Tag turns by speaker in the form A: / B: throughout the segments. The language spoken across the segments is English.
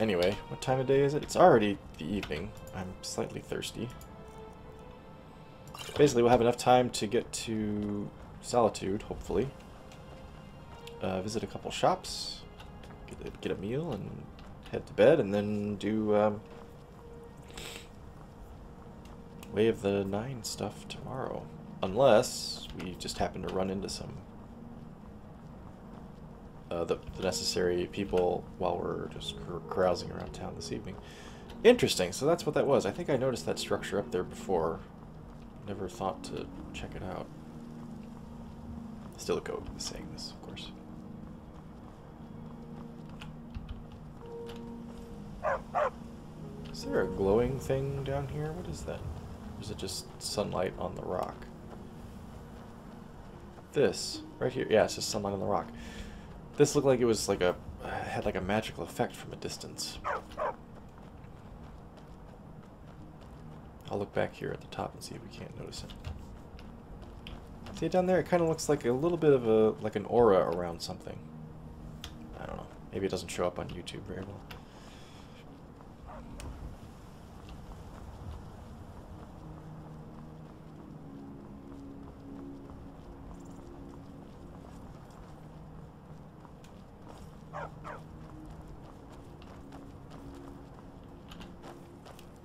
A: Anyway, what time of day is it? It's already the evening. I'm slightly thirsty. Basically, we'll have enough time to get to Solitude, hopefully. Visit a couple shops, get a meal, and head to bed, and then do Way of the Nine stuff tomorrow. Unless we just happen to run into some the necessary people while we're just carousing around town this evening. Interesting, so that's what that was. I think I noticed that structure up there before. Never thought to check it out. Stilico is saying this, of course. Is there a glowing thing down here? What is that? Or is it just sunlight on the rock? This, right here. Yeah, it's just sunlight on the rock. This looked like it was like had like a magical effect from a distance. I'll look back here at the top and see if we can't notice it. See it down there? It kind of looks like a little bit of like an aura around something. I don't know. Maybe it doesn't show up on YouTube very well.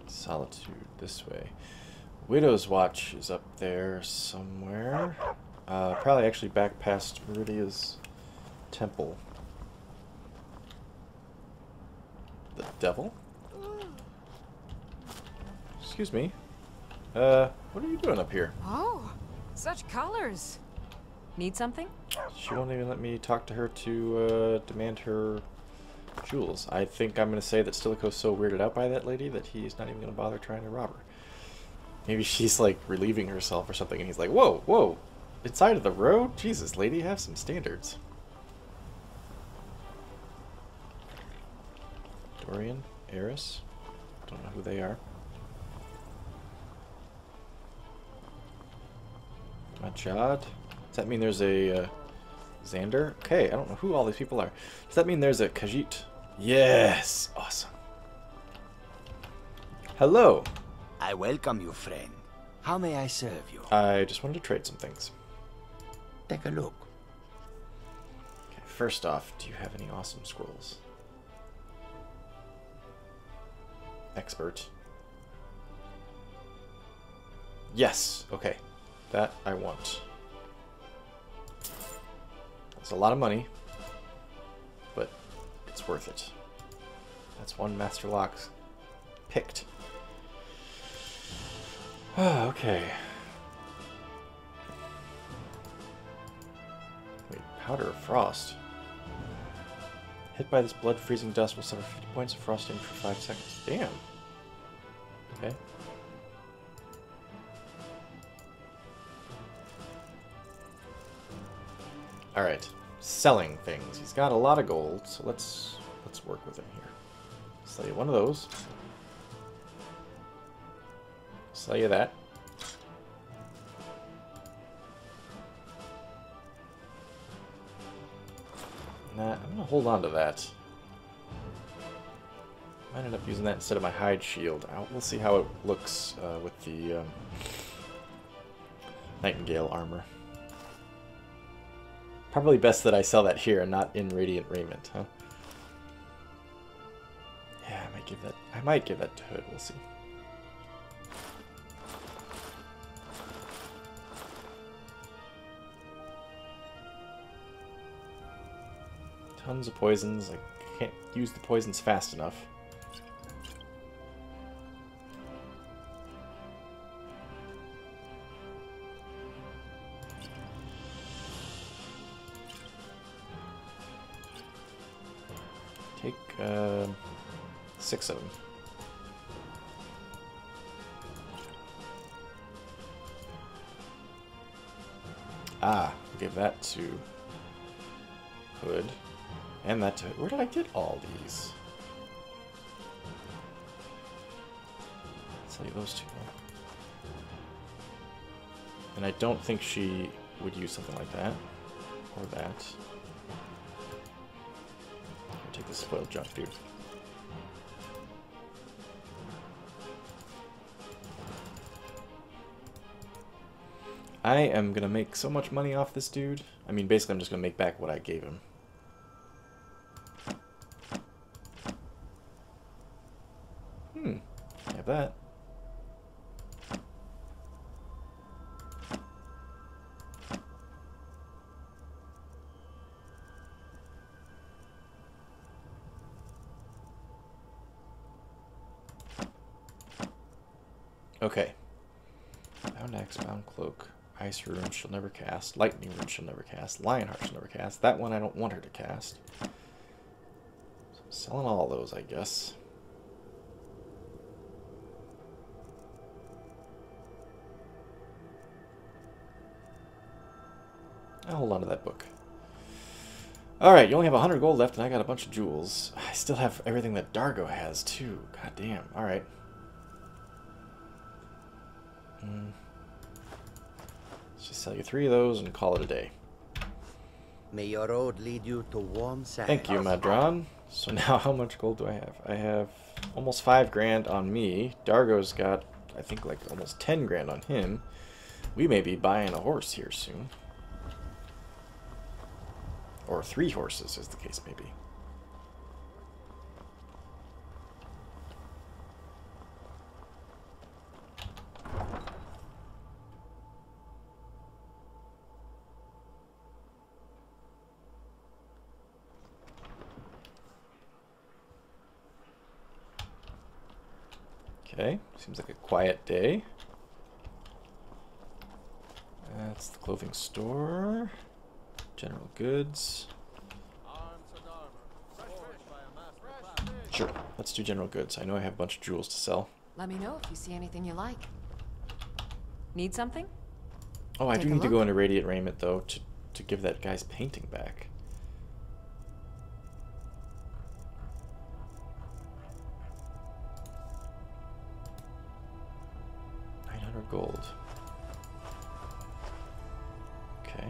A: Solitude, this way. Widow's Watch is up there somewhere. Probably actually back past Meridia's temple. The devil? Excuse me. What are you doing up here?
B: Oh, such colors. Need something?
A: She won't even let me talk to her to demand her jewels. I think I'm going to say that Stilico's so weirded out by that lady that he's not even going to bother trying to rob her. Maybe she's like relieving herself or something and he's like, whoa, whoa, inside of the road? Jesus, lady, have some standards. Dorian, Eris, don't know who they are. Majad, does that mean there's a Xander? Okay, I don't know who all these people are. Does that mean there's a Khajiit? Yes! Awesome. Hello.
C: I welcome you, friend. How may I serve you?
A: I just wanted to trade some things.
C: Take a look.
A: Okay, first off, do you have any awesome scrolls? Expert. Yes! Okay. That I want. It's a lot of money, but it's worth it. That's one Master Lock picked. Okay. Wait, Powder of Frost. Hit by this blood-freezing dust will suffer 50 points of frost damage for 5 seconds. Damn. Okay. Alright. Selling things. He's got a lot of gold, so let's work with him here. Sell you one of those. Sell you that. Nah, I'm gonna hold on to that. Might end up using that instead of my hide shield. We'll see how it looks with the Nightingale armor. Probably best that I sell that here and not in Radiant Raiment, huh? Yeah, I might give that to Hood, we'll see. Tons of poisons. I can't use the poisons fast enough. Take 6 of them. Ah, we'll give that to Hood. And that to... Where did I get all these? I'll tell you those two. And I don't think she would use something like that. Or that. I'll take the spoiled junk, dude. I am going to make so much money off this dude. I mean, basically, I'm just going to make back what I gave him. I have that. Okay. Bound axe, bound cloak. Ice rune she'll never cast. Lightning rune she'll never cast. Lionheart she'll never cast. That one I don't want her to cast. So I'm selling all those, I guess. I'll hold on to that book. Alright, you only have 100 gold left and I got a bunch of jewels. I still have everything that Dargo has, too. God damn. Alright. Let's just sell you 3 of those and call it a day.
C: May your road lead you to warm sands.
A: Thank you, Madron. So now how much gold do I have? I have almost 5 grand on me. Dargo's got, I think, like almost 10 grand on him. We may be buying a horse here soon. Or 3 horses, as the case may be. Okay, seems like a quiet day. That's the clothing store. General goods. Sure, let's do general goods. I know I have a bunch of jewels to sell.
B: Let me know if you see anything you like. Need something?
A: Oh, I do need to go into Radiant Raiment, though, to give that guy's painting back. Gold. Okay.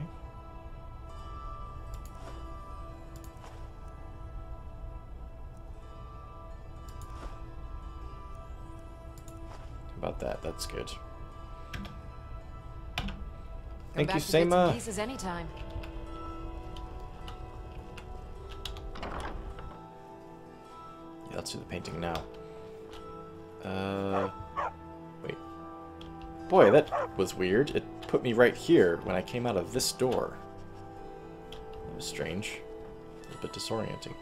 A: How about that? That's good. Thank you, Seima.
B: Pieces anytime.
A: Yeah, let's do the painting now. Wait. Boy, that was weird. It put me right here when I came out of this door. That was strange. A little bit disorienting.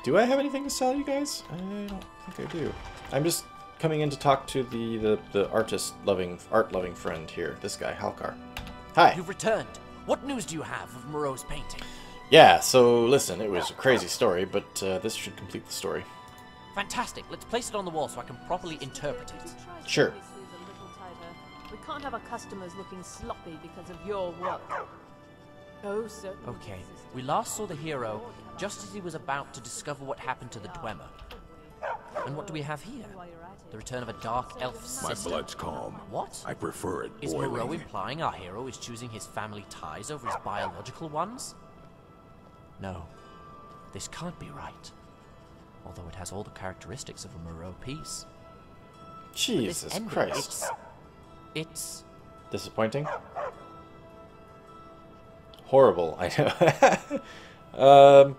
A: Do I have anything to sell, you guys? I don't think I do. I'm just coming in to talk to the art-loving friend here. This guy, Halkar. Hi.
D: You've returned. What news do you have of Moreau's painting?
A: Yeah, so listen, it was a crazy story, but this should complete the story.
D: Fantastic. Let's place it on the wall so I can properly interpret it.
A: Sure.
E: We can't have our customers looking sloppy because of your work. Oh, certainly.
D: Okay. We last saw the hero just as he was about to discover what happened to the Dwemer. And what do we have here? The return of a dark elf sister?
F: My blood's calm.
D: What?
F: I prefer it
D: Is
F: boiling.
D: Moreau implying our hero is choosing his family ties over his biological ones? No. This can't be right. Although it has all the characteristics of a Moreau piece.
A: Jesus
D: ending,
A: Christ.
D: It's...
A: Disappointing? Horrible, I know.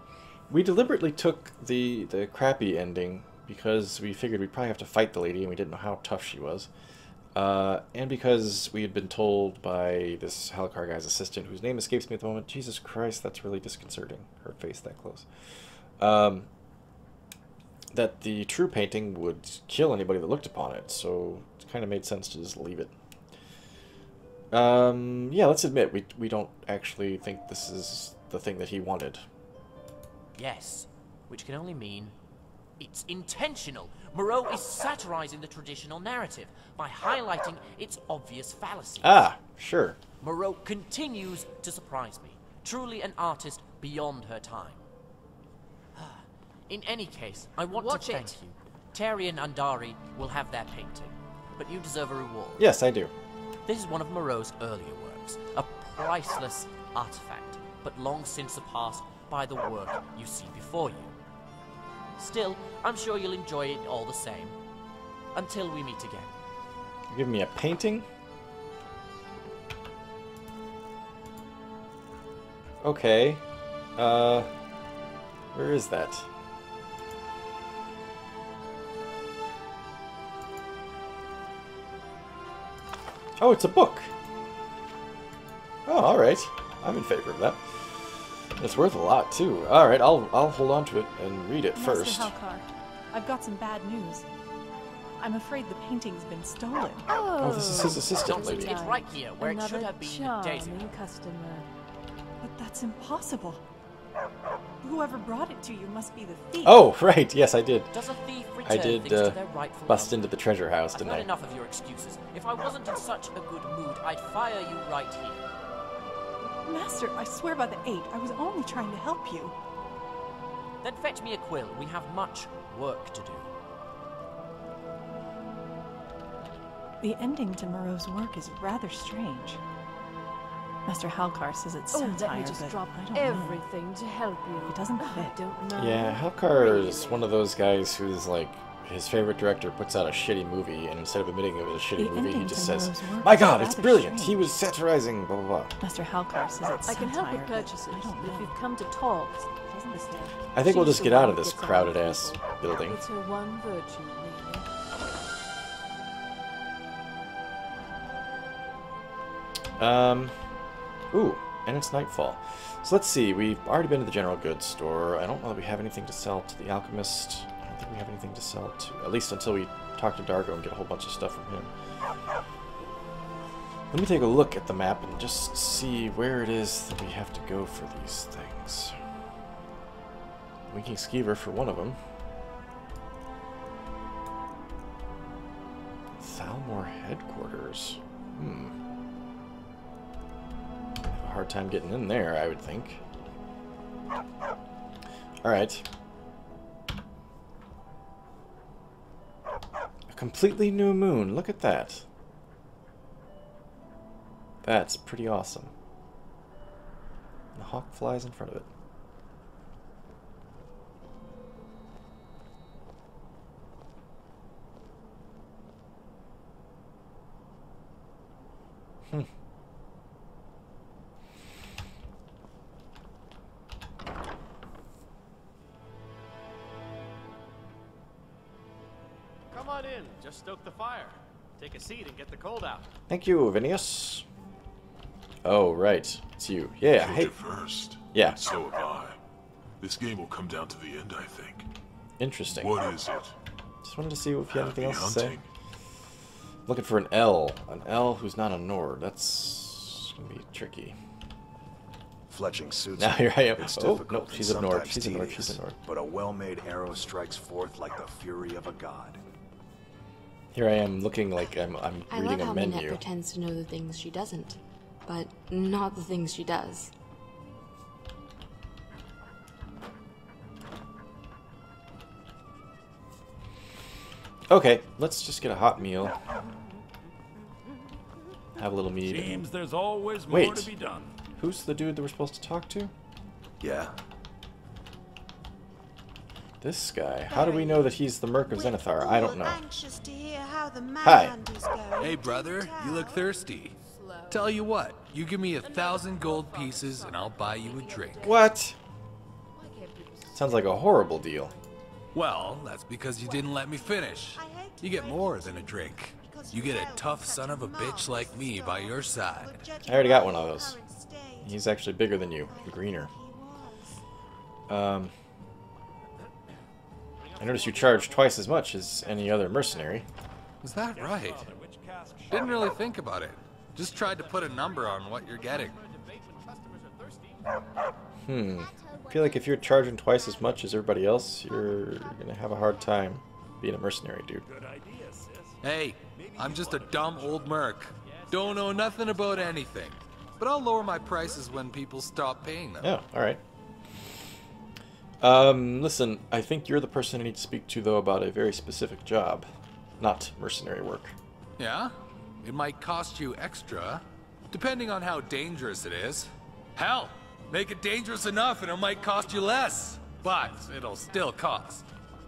A: We deliberately took the crappy ending because we figured we'd probably have to fight the lady and we didn't know how tough she was. And because we had been told by this Halkar guy's assistant, whose name escapes me at the moment. Jesus Christ, that's really disconcerting. Her face that close. That the true painting would kill anybody that looked upon it, so it kind of made sense to just leave it. Yeah, let's admit, we don't actually think this is the thing that he wanted.
D: Yes, which can only mean it's intentional. Moreau is satirizing the traditional narrative by highlighting its obvious fallacies.
A: Ah, sure.
D: Moreau continues to surprise me. Truly an artist beyond her time. In any case, I want to thank you. Terry and Andari will have their painting, but you deserve a reward.
A: Yes, I do.
D: This is one of Moreau's earlier works, a priceless artifact, but long since surpassed by the work you see before you. Still, I'm sure you'll enjoy it all the same. Until we meet again.
A: You're giving me a painting? Okay. Where is that? Oh, it's a book. Oh, all right. I'm in favor of that. It's worth a lot too. All right, I'll hold on to it and read it first.
F: Master Halkar, I've got some bad news. I'm afraid the painting's been stolen.
A: Oh, this is his assistant
D: Don't
A: lady.
D: it's right here, where it should
E: Another
D: have been days ago.
E: charming customer.
F: But that's impossible. Whoever brought it to you must be the thief.
A: Oh, right. Yes, I did.
D: Does a thief return
A: I did
D: things to their rightful
A: bust
D: owner?
A: into the treasure house,
D: I've
A: didn't
D: had
A: I?
D: enough of your excuses. If I wasn't in such a good mood, I'd fire you right here.
F: Master, I swear by the 8, I was only trying to help you.
D: Then fetch me a quill. We have much work to do.
F: The ending to Moreau's work is rather strange. Master Halkar says it's
E: Oh,
F: satire,
E: let me just
F: but
E: drop
F: I don't
E: everything to help you.
F: It doesn't
E: I
F: fit.
E: don't know.
A: Yeah, Halkar is one of those guys who's like, his favorite director puts out a shitty movie, and instead of admitting it was a shitty movie, he
F: ending
A: just
F: to
A: says,
F: Moreau's work
A: "My
F: is
A: God, it's
F: rather
A: brilliant!
F: strange.
A: He was satirizing blah blah blah."
F: Master Halkar says it's
E: I can help
F: satire,
E: with
F: but
E: purchases.
F: I don't
E: If
F: know.
E: you've come to talk, doesn't this
A: I think we'll
E: She's
A: just
E: the
A: get out
E: one
A: of
E: who
A: this
E: gets on
A: crowded
E: with
A: ass
E: people.
A: building.
E: It's her one virtue, really.
A: Ooh, and it's nightfall. So let's see, we've already been to the general goods store. I don't know that we have anything to sell to the alchemist. I don't think we have anything to sell to, at least until we talk to Dargo and get a whole bunch of stuff from him. Let me take a look at the map and just see where it is that we have to go for these things. Winking Skeever for one of them. Thalmor headquarters. Have a hard time getting in there, I would think. Alright. A completely new moon. Look at that. That's pretty awesome. And the hawk flies in front of it.
G: Come on in. Just stoke the fire. Take a seat and get the cold out.
A: Thank you, Vinius. Oh, right. It's you. Yeah,
H: Killed
A: hey.
H: you first.
A: Yeah.
H: So have I. This game will come down to the end, I think.
A: Interesting.
H: What is it?
A: Just wanted to see if you had anything
H: Happy
A: else to say.
H: hunting.
A: Looking for an L. An L who's not a Nord. That's gonna be tricky.
I: Fletching suits.
A: Now here I am.
I: It's
A: Oh,
I: difficult
A: no,
I: and
A: she's a Nord.
I: sometimes
A: She's a Nord.
I: tedious,
A: She's a Nord.
I: But a well-made arrow strikes forth like the fury of a god.
A: Here I am looking like I'm
J: I
A: reading
J: love
A: a
J: how Minette
A: menu.
J: pretends to know the things she doesn't, but not the things she does.
A: Okay, let's just get a hot meal. Have a little mead.
K: Seems there's always more
A: Wait.
K: to be done.
A: Who's the dude that we're supposed to talk to?
I: Yeah.
A: This guy. How do we know that he's the Merc of Zenithar? I don't know.
L: Anxious to hear how the
A: Hi.
L: manhunt is going.
M: Hey, brother, you look thirsty. Tell you what, you give me 1,000 gold pieces and I'll buy you a drink.
A: What? Sounds like a horrible deal.
M: Well, that's because you didn't let me finish. You get more than a drink. You get a tough son of a bitch like me by your side.
A: I already got one of those. He's actually bigger than you, and greener. I noticed you charge twice as much as any other mercenary.
M: Is that right? Didn't really think about it. Just tried to put a number on what you're getting.
A: I feel like if you're charging twice as much as everybody else, you're gonna have a hard time being a mercenary, dude.
M: Hey, I'm just a dumb old merc. Don't know nothing about anything. But I'll lower my prices when people stop paying them.
A: Yeah, alright. Listen, I think you're the person I need to speak to, though, about a very specific job. Not mercenary work.
M: Yeah? It might cost you extra, depending on how dangerous it is. Hell, make it dangerous enough and it might cost you less. But it'll still cost.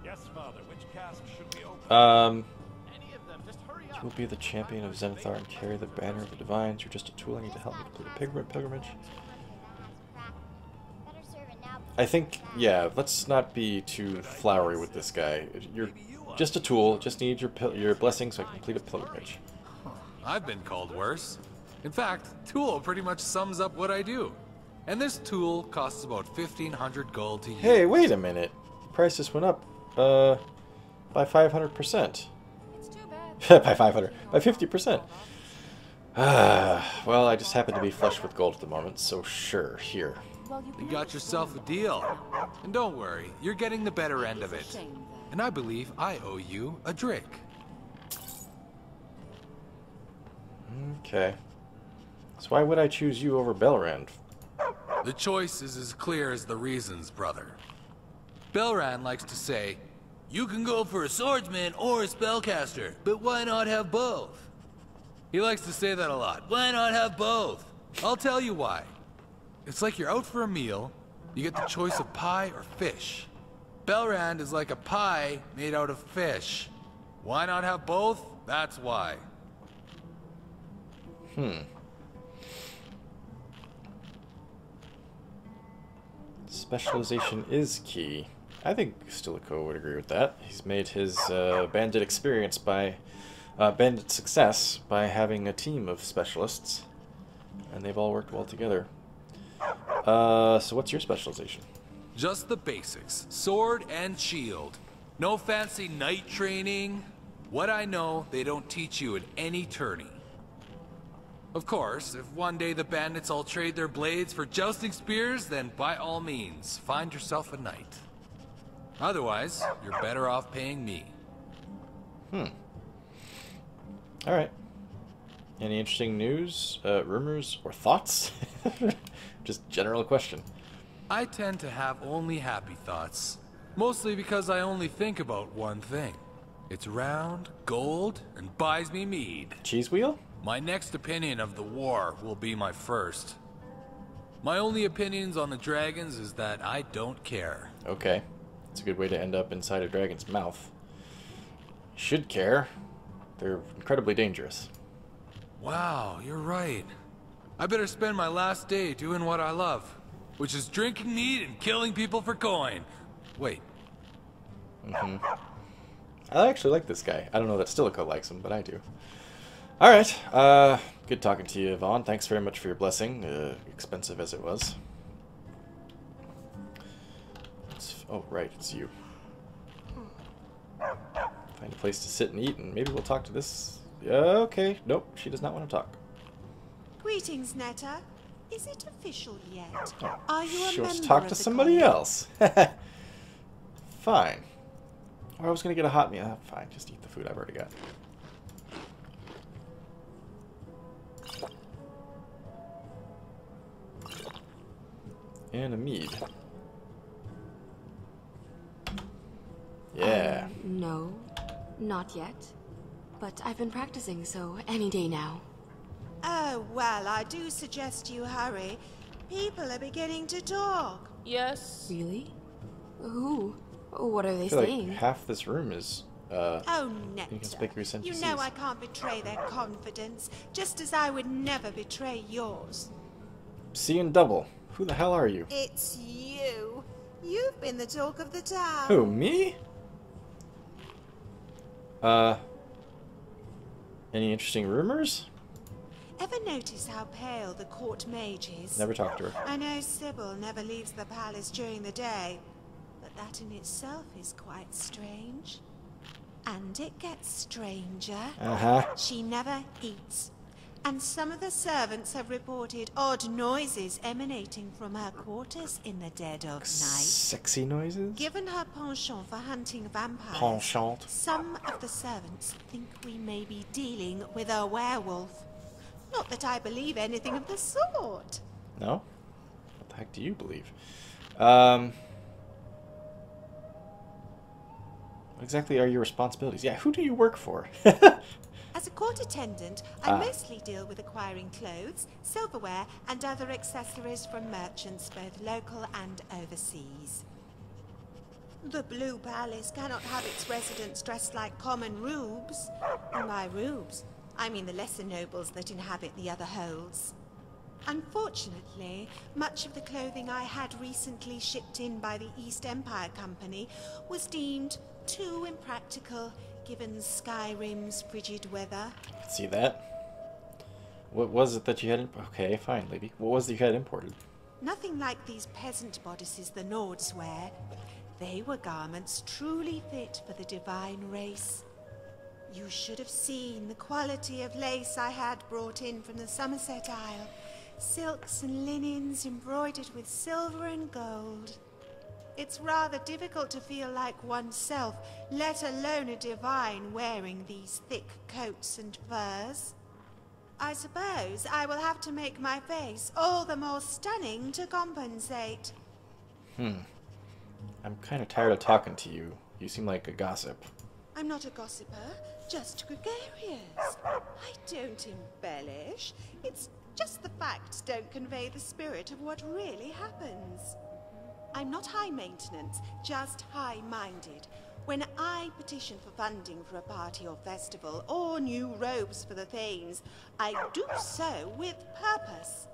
I: Yes, Father. Which cask should we open?
G: Any of them, just hurry
A: You
G: up.
A: will be the champion of Zenithar and carry the banner of the Divines. You're just a tool. I need to help me complete a pilgrimage. I think, yeah, let's not be too flowery with this guy. You're just a tool. Just need your blessing so I can complete a pilgrimage.
M: I've been called worse. In fact, tool pretty much sums up what I do. And this tool costs about 1,500 gold to use.
A: Hey, wait a minute. The price just went up by 500%.
B: It's too bad.
A: By 500. By 50%. Well, I just happen to be flush with gold at the moment, so sure, here.
M: You got yourself a deal. And don't worry, you're getting the better end of it. And I believe I owe you a drink.
A: Okay. So why would I choose you over Belrand?
M: The choice is as clear as the reasons, brother. Belrand likes to say, you can go for a swordsman or a spellcaster, but why not have both? He likes to say that a lot. Why not have both? I'll tell you why. It's like you're out for a meal, you get the choice of pie or fish. Belrand is like a pie made out of fish. Why not have both? That's why.
A: Specialization is key. I think Stilico would agree with that. He's made his bandit experience by bandit success by having a team of specialists, and they've all worked well together. So what's your specialization?
M: Just the basics. Sword and shield. No fancy knight training. What I know, they don't teach you at any tourney. Of course, if one day the bandits all trade their blades for jousting spears, then by all means, find yourself a knight. Otherwise, you're better off paying me.
A: Alright. Any interesting news, rumors, or thoughts? Just general question.
M: I tend to have only happy thoughts. Mostly because I only think about one thing. It's round, gold, and buys me mead.
A: Cheese wheel?
M: My next opinion of the war will be my first. My only opinions on the dragons is that I don't care.
A: Okay. It's a good way to end up inside a dragon's mouth. Should care. They're incredibly dangerous.
M: Wow, you're right. I better spend my last day doing what I love, which is drinking mead and killing people for coin. Wait.
A: I actually like this guy. I don't know that Stilico likes him, but I do. Alright, good talking to you, Vaughn. Thanks very much for your blessing, expensive as it was. Oh, right, it's you. Find a place to sit and eat, and maybe we'll talk to this... Okay, nope, she does not want to talk.
K: Greetings, Netta. Is it official yet? Are you a
A: She wants to
K: member
A: talk
K: of
A: to
K: the
A: somebody
K: college?
A: else. Fine. Or I was going to get a hot meal. Fine, just eat the food I've already got. And a mead. Yeah.
J: No, not yet. But I've been practicing, so any day now.
K: Oh, well, I do suggest you hurry. People are beginning to talk.
E: Yes.
J: Really? Who? What are they
A: I feel
J: saying?
A: like half this room is
K: Oh, Netta.
A: inconspicuous NPCs.
K: You know I can't betray their confidence, just as I would never betray yours.
A: Seeing double. Who the hell are you?
K: It's you. You've been the talk of the town.
A: Who, me? Any interesting rumors?
K: Ever notice how pale the court mage is?
A: Never talked to her.
K: I know Sybil never leaves the palace during the day, but that in itself is quite strange. And it gets stranger. She never eats. And some of the servants have reported odd noises emanating from her quarters in the dead of night.
A: Sexy noises?
K: Given her penchant for hunting vampires,
A: Penchant.
K: some of the servants think we may be dealing with a werewolf. Not that I believe anything of the sort.
A: No? What the heck do you believe? What exactly are your responsibilities? Yeah, who do you work for?
K: As a court attendant, I mostly deal with acquiring clothes, silverware, and other accessories from merchants both local and overseas. The Blue Palace cannot have its residents dressed like common rubes. And by rubes, I mean the lesser nobles that inhabit the other holds. Unfortunately, much of the clothing I had recently shipped in by the East Empire Company was deemed too impractical given Skyrim's frigid weather.
A: See that? What was it that you had? Okay, fine, lady. What was it you had imported?
K: Nothing like these peasant bodices the Nords wear. They were garments truly fit for the divine race. You should have seen the quality of lace I had brought in from the Somerset Isle. Silks and linens embroidered with silver and gold. It's rather difficult to feel like oneself, let alone a divine wearing these thick coats and furs. I suppose I will have to make my face all the more stunning to compensate.
A: I'm kind of tired of talking to you. You seem like a gossip.
K: I'm not a gossiper, just gregarious. I don't embellish. It's just the facts don't convey the spirit of what really happens. I'm not high maintenance, just high-minded. When I petition for funding for a party or festival, or new robes for the Thanes, I do so with purpose.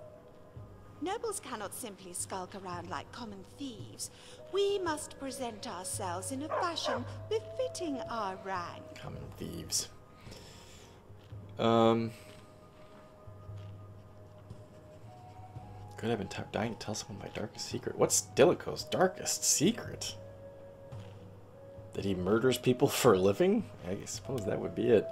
K: Nobles cannot simply skulk around like common thieves. We must present ourselves in a fashion befitting our rank.
A: Common thieves. Good, I've been dying to tell someone my darkest secret. What's Stilico's darkest secret? That he murders people for a living? I suppose that would be it.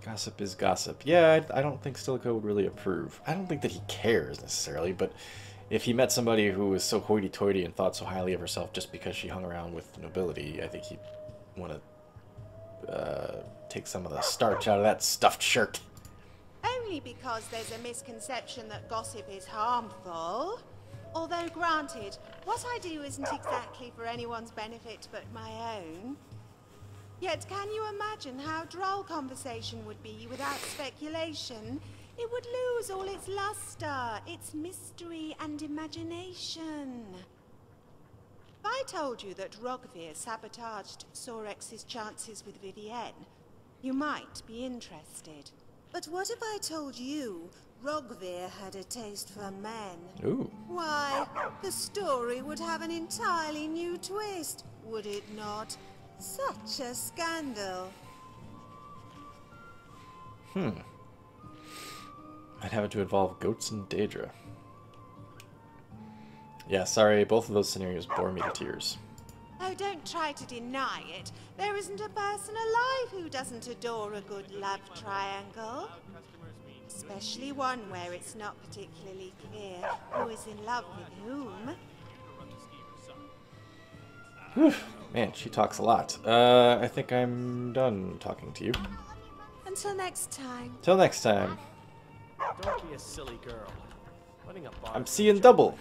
A: Gossip is gossip. Yeah, I don't think Stilico would really approve. I don't think that he cares necessarily, but if he met somebody who was so hoity-toity and thought so highly of herself just because she hung around with the nobility, I think he'd want to take some of the starch out of that stuffed shirt.
K: Only because there's a misconception that gossip is harmful. Although granted, what I do isn't exactly for anyone's benefit but my own. Yet can you imagine how droll conversation would be without speculation? It would lose all its luster, its mystery and imagination. If I told you that Rogvir sabotaged Sorex's chances with Vivienne, you might be interested. But what if I told you Rogvir had a taste for men?
A: Ooh.
K: Why, the story would have an entirely new twist, would it not? Such a scandal.
A: I'd have it to involve goats and Daedra. Yeah, sorry, both of those scenarios bore me to tears.
K: Oh, don't try to deny it. There isn't a person alive who doesn't adore a good love triangle. Especially one where it's not particularly clear who is in love with whom.
A: Whew. Man, she talks a lot. I think I'm done talking to you.
K: Until next time.
A: Till next time.
G: Don't be a silly girl. Running a bar.
A: I'm seeing double.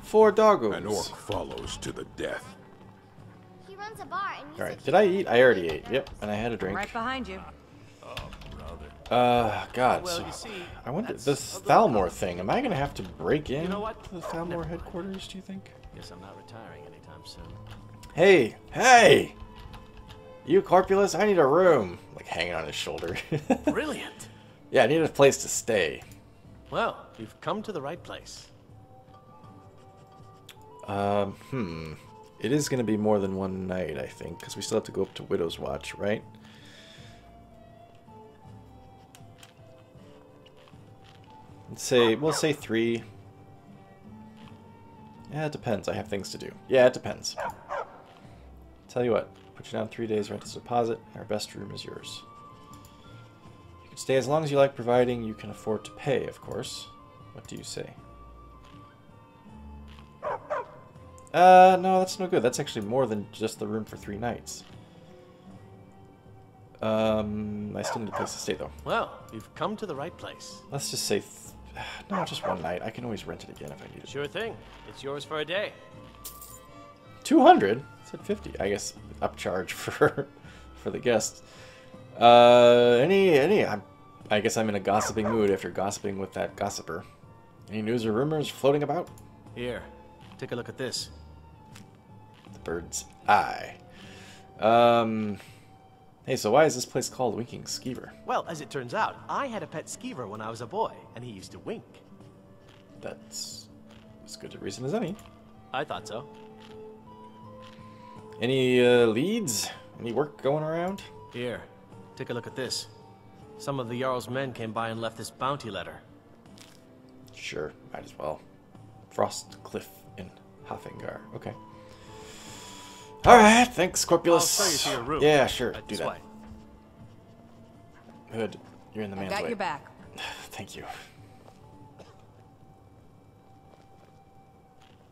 A: 4 doggos.
H: An orc follows to the death.
L: He runs a bar and
A: Alright, did I eat? I already ate. Yep, and I had a drink.
B: Right behind you.
A: God,
G: Well,
A: so
G: you see,
A: I wonder,
G: that's
A: this
G: a little
A: Thalmor thing, am I gonna have to break in
G: You know what?
A: to the Thalmor headquarters, do you think?
G: Guess I'm not retiring anytime soon.
A: Hey! Hey! You corpulous, I need a room. Like hanging on his shoulder.
G: Brilliant!
A: Yeah, I need a place to stay.
G: Well, you've come to the right place.
A: It is gonna be more than one night, I think, because we still have to go up to Widow's Watch, right? We'll say 3. Yeah, it depends. I have things to do. Yeah, it depends. Tell you what, put you down 3 days, rent as a deposit, and our best room is yours. You can stay as long as you like, providing you can afford to pay, of course. What do you say? No, that's no good. That's actually more than just the room for 3 nights. I still need a place to stay, though.
G: Well, you've come to the right place.
A: Let's just say... no, just one night. I can always rent it again if I need it.
G: Sure thing. It's yours for a day.
A: 200? It said 50. I guess upcharge for the guests. I guess I'm in a gossiping mood after gossiping with that gossiper. Any news or rumors floating about?
G: Here. take a look at this.
A: The bird's eye. Hey, so why is this place called Winking Skeever?
G: Well, as it turns out, I had a pet Skeever when I was a boy, and he used to wink.
A: That's as good a reason as any.
G: I thought so.
A: Any leads? Any work going around?
G: Here, take a look at this. Some of the Jarl's men came by and left this bounty letter.
A: Sure, might as well. Frost Cliff in Hafengar. Okay. Alright, thanks, Scorpulus.
G: I'll show you to your room.
A: Yeah, sure, do
G: This
A: that.
G: way.
A: Hood, you're in the man's way.
B: Got your back.
A: Thank you.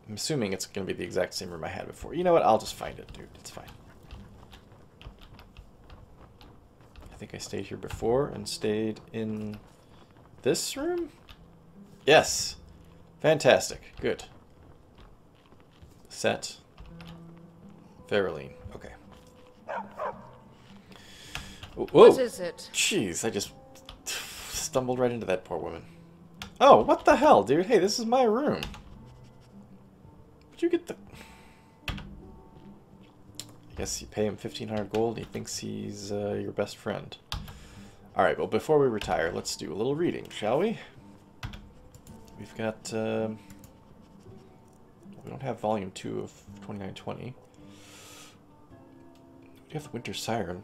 A: I'm assuming it's going to be the exact same room I had before. You know what? I'll just find it, dude. It's fine. I think I stayed here before and stayed in this room? Yes. Fantastic. Good. Set. Veroline. Okay. Whoa.
B: What is it?
A: Jeez, I just stumbled right into that poor woman. Oh, what the hell, dude? Hey, this is my room. Did you get the... I guess you pay him 1,500 gold and he thinks he's your best friend. Alright, well, before we retire, let's do a little reading, shall we? We've got... we don't have Volume 2 of 2920. We have the Winter Siren.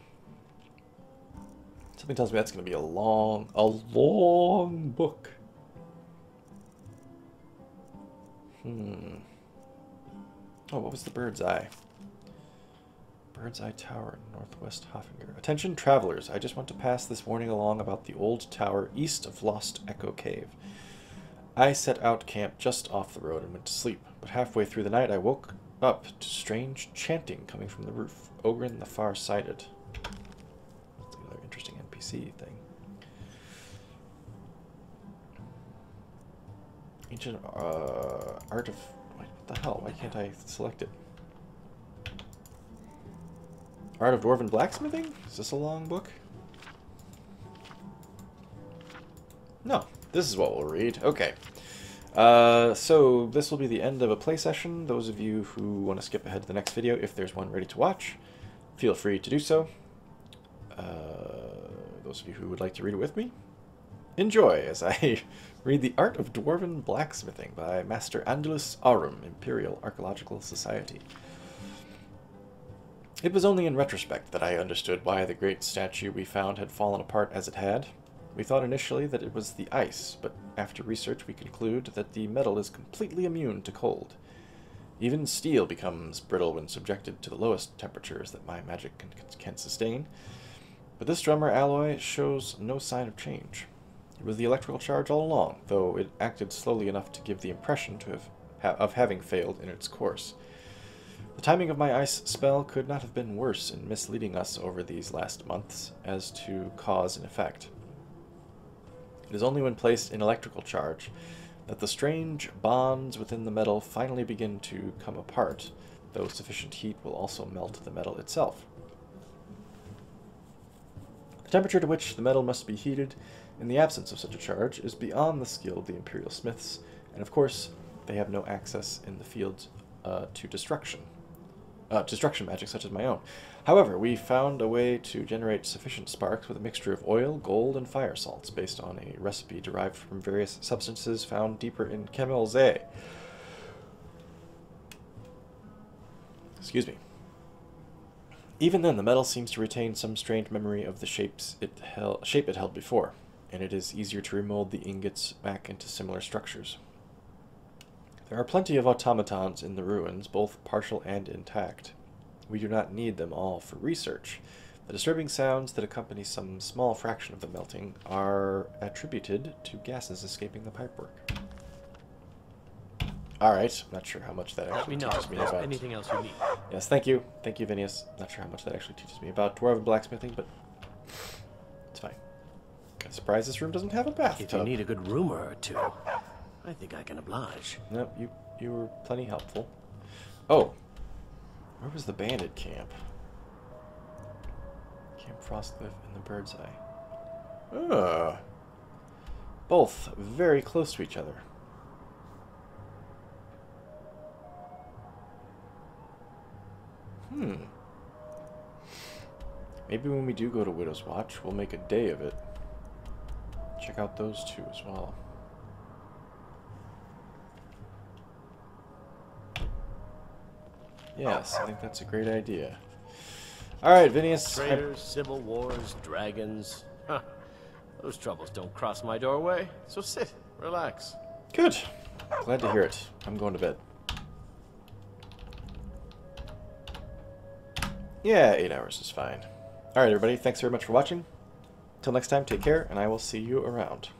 A: Something tells me that's going to be a long book. Oh, what was the Bird's Eye? Bird's Eye Tower, northwest Hafengar. Attention travelers, I just want to pass this warning along about the old tower east of Lost Echo Cave. I set out camp just off the road and went to sleep, but halfway through the night I woke up to strange chanting coming from the roof. Ogren the Far-Sighted. That's another interesting NPC thing. Ancient art of... What the hell? Why can't I select it? Art of Dwarven Blacksmithing? Is this a long book? No. This is what we'll read. Okay. So this will be the end of a play session. Those of you who want to skip ahead to the next video, if there's one ready to watch, feel free to do so. Those of you who would like to read it with me, enjoy as I read The Art of Dwarven Blacksmithing by Master Andalus Aurum, Imperial Archaeological Society. It was only in retrospect that I understood why the great statue we found had fallen apart as it had. We thought initially that it was the ice, but after research we conclude that the metal is completely immune to cold. Even steel becomes brittle when subjected to the lowest temperatures that my magic can sustain. But this drummer alloy shows no sign of change. It was the electrical charge all along, though it acted slowly enough to give the impression of having failed in its course. The timing of my ice spell could not have been worse in misleading us over these last months as to cause and effect. It is only when placed in electrical charge that the strange bonds within the metal finally begin to come apart, though sufficient heat will also melt the metal itself. The temperature to which the metal must be heated in the absence of such a charge is beyond the skill of the Imperial Smiths, and of course they have no access in the field to destruction magic such as my own. However, we found a way to generate sufficient sparks with a mixture of oil, gold, and fire salts based on a recipe derived from various substances found deeper in Kemelze. Excuse me. Even then, the metal seems to retain some strange memory of the shape it held before, and it is easier to remold the ingots back into similar structures. There are plenty of automatons in the ruins, both partial and intact. We do not need them all for research. The disturbing sounds that accompany some small fraction of the melting are attributed to gases escaping the pipework. Alright, I'm not sure how much that actually teaches me about...
G: anything else you need.
A: Yes, thank you. Thank you, Vinius. Not sure how much that actually teaches me about dwarven blacksmithing, but it's fine. I'm surprised this room doesn't have a bathtub.
G: If you need a good rumor or two, I think I can oblige.
A: No, you were plenty helpful. Oh, where was the bandit camp? Camp Frostcliff and the Bird's Eye. Both very close to each other. Maybe when we do go to Widow's Watch, we'll make a day of it. Check out those two as well. Yes, I think that's a great idea. Alright, Vinius.
G: Traitors, civil wars, dragons. Huh. Those troubles don't cross my doorway. So sit, relax.
A: Good. Glad to hear it. I'm going to bed. Yeah, 8 hours is fine. Alright, everybody. Thanks very much for watching. Till next time, take care, and I will see you around.